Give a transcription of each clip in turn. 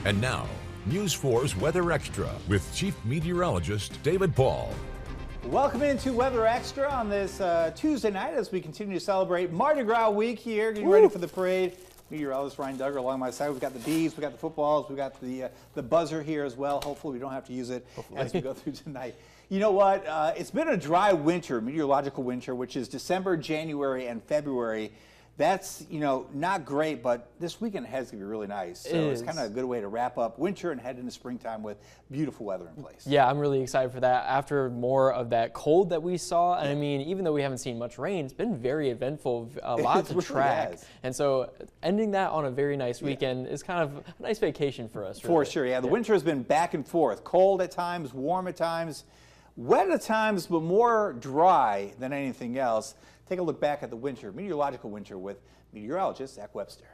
And now, News 4's Weather Extra with Chief Meteorologist David Paul. Welcome into Weather Extra on this Tuesday night as we continue to celebrate Mardi Gras week here, getting ready for the parade. Meteorologist Ryan Duggar along my side. We've got the bees, we've got the footballs, we've got the buzzer here as well. Hopefully we don't have to use it as we go through tonight. You know what? It's been a dry winter, meteorological winter, which is December, January, and February. That's, you know, not great, but this weekend ahead is going to be really nice. So it's kind of a good way to wrap up winter and head into springtime with beautiful weather in place. Yeah, I'm really excited for that. After more of that cold that we saw, and I mean, even though we haven't seen much rain, it's been very eventful, a lot to track. Really and so ending that on a very nice weekend is kind of a nice vacation for us. For sure, yeah. The winter has been back and forth. Cold at times, warm at times, wet at times, but more dry than anything else. Take a look back at the winter, meteorological winter, with meteorologist Zach Webster.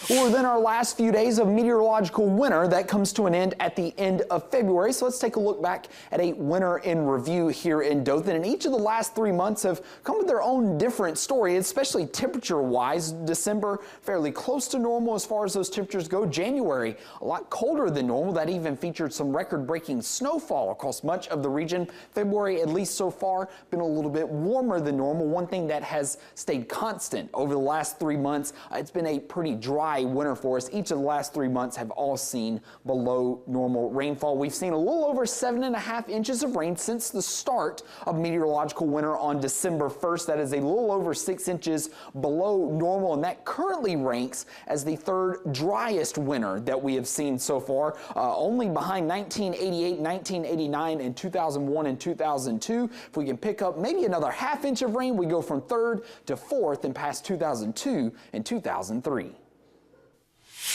Well, within our last few days of meteorological winter, that comes to an end at the end of February. So let's take a look back at a winter in review here in Dothan. And each of the last 3 months have come with their own different story, especially temperature-wise. December, fairly close to normal as far as those temperatures go. January, a lot colder than normal. That even featured some record-breaking snowfall across much of the region. February, at least so far, been a little bit warmer than normal. One thing that has stayed constant over the last 3 months, it's been a pretty dry winter for us. Each of the last 3 months have all seen below normal rainfall. We've seen a little over 7.5 inches of rain since the start of meteorological winter on December 1st. That is a little over 6 inches below normal, and that currently ranks as the third driest winter that we have seen so far, only behind 1988, 1989, and 2001 and 2002. If we can pick up maybe another ½ inch of rain, we go from third to fourth and past 2002 and 2003.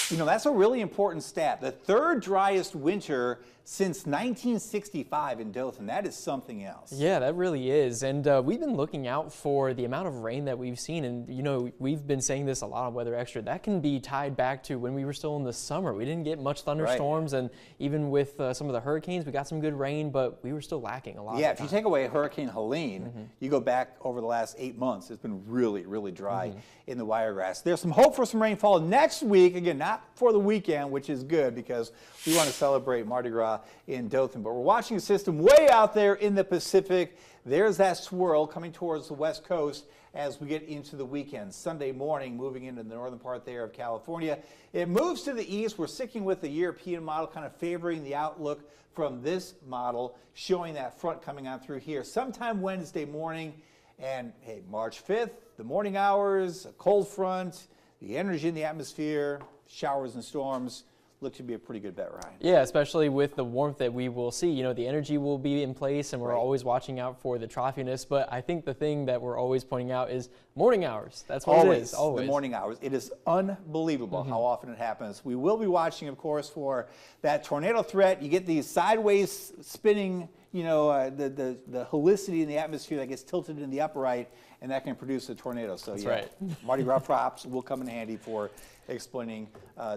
You know, that's a really important stat. The third driest winter since 1965 in Dothan. That is something else. Yeah, that really is. And we've been looking out for the amount of rain that we've seen. And, you know, we've been saying this a lot on Weather Extra. That can be tied back to when we were still in the summer. We didn't get much thunderstorms. Right. And even with some of the hurricanes, we got some good rain, but we were still lacking a lot. Yeah, if you take away Hurricane Helene, you go back over the last 8 months, it's been really, really dry in the Wiregrass. There's some hope for some rainfall next week. Again, not for the weekend, which is good because we want to celebrate Mardi Gras in Dothan. But we're watching a system way out there in the Pacific. There's that swirl coming towards the west coast as we get into the weekend. Sunday morning, moving into the northern part there of California. It moves to the east. We're sticking with the European model, kind of favoring the outlook from this model, showing that front coming on through here sometime Wednesday morning. And hey, March 5th, the morning hours, a cold front, the energy in the atmosphere, showers and storms. Look to be a pretty good bet, Ryan. Yeah, especially with the warmth that we will see. You know, the energy will be in place, and we're always watching out for the troughiness. But I think the thing that we're always pointing out is morning hours. That's what it is. Always. The morning hours. It is unbelievable how often it happens. We will be watching, of course, for that tornado threat. You get these sideways spinning, you know, the helicity in the atmosphere that gets tilted in the upright, and that can produce a tornado. So that's yeah, right. Mardi Gras props will come in handy for explaining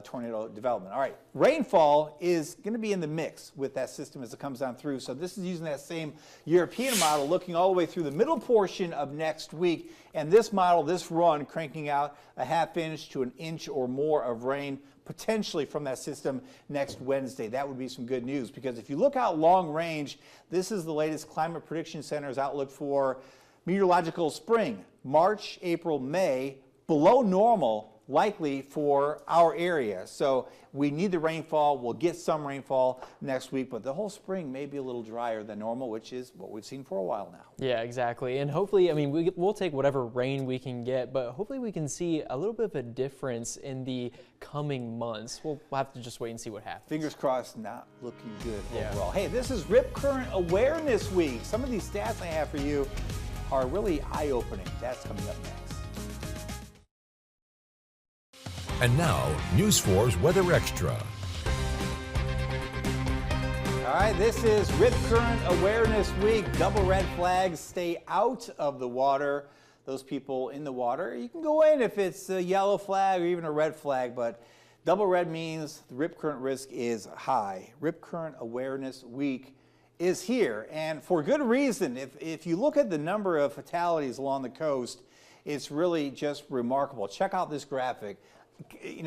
tornado development. All right, rainfall is going to be in the mix with that system as it comes on through. So this is using that same European model, looking all the way through the middle portion of next week. And this model, this run, cranking out a ½ inch to an inch or more of rain potentially from that system next Wednesday. That would be some good news, because if you look out long range, this is the latest Climate Prediction Center's outlook for meteorological spring. March, April, May, below normal likely for our area. So we need the rainfall. We'll get some rainfall next week, but the whole spring may be a little drier than normal, which is what we've seen for a while now. Yeah, exactly. And hopefully, I mean, we'll take whatever rain we can get, but hopefully we can see a little bit of a difference in the coming months. We'll have to just wait and see what happens. Fingers crossed, not looking good overall. Hey, this is Rip Current Awareness Week. Some of these stats I have for you are really eye-opening. That's coming up next. And now, News 4's Weather Extra. All right, this is Rip Current Awareness Week. Double red flags, stay out of the water. Those people in the water, you can go in if it's a yellow flag or even a red flag, but double red means the rip current risk is high. Rip Current Awareness Week is here, and for good reason. If you look at the number of fatalities along the coast, it's really just remarkable. Check out this graphic.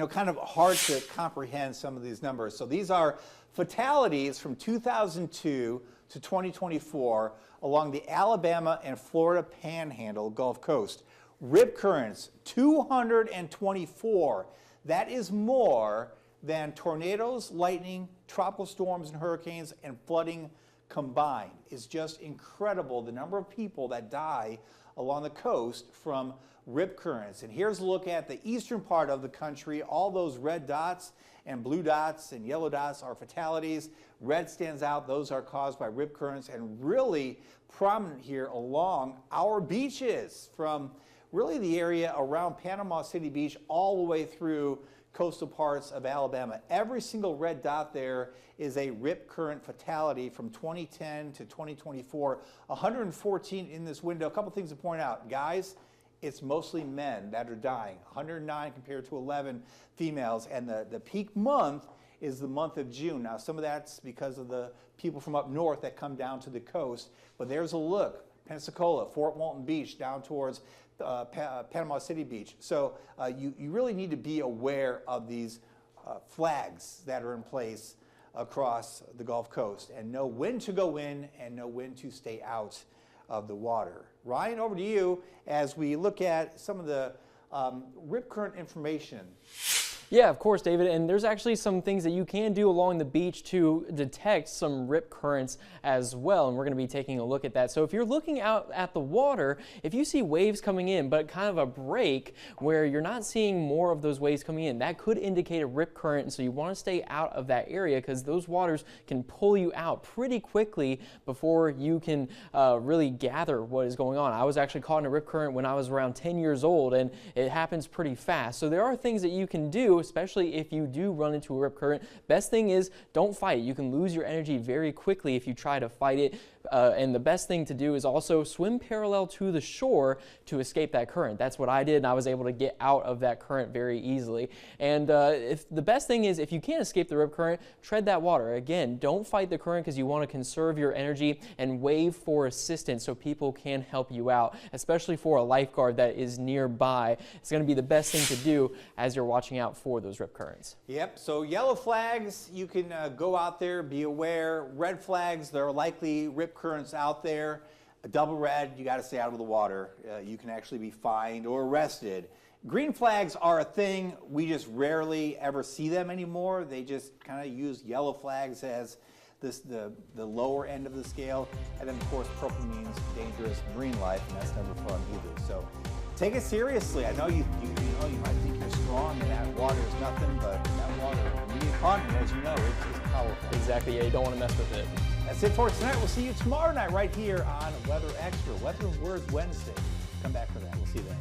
kind of hard to comprehend some of these numbers. So these are fatalities from 2002 to 2024 along the Alabama and Florida Panhandle Gulf Coast. Rip currents, 224. That is more than tornadoes, lightning, tropical storms and hurricanes, and flooding combined. It's just incredible the number of people that die along the coast from rip currents. And here's a look at the eastern part of the country. All those red dots and blue dots and yellow dots are fatalities. Red stands out. Those are caused by rip currents, and really prominent here along our beaches, from really the area around Panama City Beach all the way through coastal parts of Alabama. Every single red dot there is a rip current fatality from 2010 to 2024. 114 in this window. A couple things to point out. Guys, it's mostly men that are dying. 109 compared to 11 females. And the peak month is the month of June. Now, some of that's because of the people from up north that come down to the coast. But there's a look. Pensacola, Fort Walton Beach, down towards Panama City Beach. So you really need to be aware of these flags that are in place across the Gulf Coast and know when to go in and know when to stay out of the water. Ryan, over to you as we look at some of the rip current information. Yeah, of course, David, and there's actually some things that you can do along the beach to detect some rip currents as well, and we're going to be taking a look at that. So if you're looking out at the water, if you see waves coming in, but kind of a break where you're not seeing more of those waves coming in, that could indicate a rip current, and so you want to stay out of that area because those waters can pull you out pretty quickly before you can really gather what is going on. I was actually caught in a rip current when I was around 10 years old, and it happens pretty fast. So there are things that you can do, especially if you do run into a rip current. Best thing is don't fight it. You can lose your energy very quickly if you try to fight it. And the best thing to do is also swim parallel to the shore to escape that current. That's what I did, and I was able to get out of that current very easily. And if the best thing is, if you can't escape the rip current, tread that water. Again, don't fight the current because you want to conserve your energy, and wave for assistance so people can help you out, especially for a lifeguard that is nearby. It's going to be the best thing to do as you're watching out for those rip currents. Yep, so yellow flags, you can go out there, be aware. Red flags, there are likely rip currents out there. A double red, you got to stay out of the water. You can actually be fined or arrested. Green flags are a thing. We just rarely ever see them anymore. They just kind of use yellow flags as the lower end of the scale. And then, of course, purple means dangerous marine life, and that's never fun either. So take it seriously. I know you might think you're strong and that water is nothing, but that water, when you get caught in it, as you know, it's powerful. Exactly, yeah, you don't want to mess with it. That's it for tonight. We'll see you tomorrow night right here on Weather Extra. Weather and Words Wednesday. Come back for that. We'll see you then.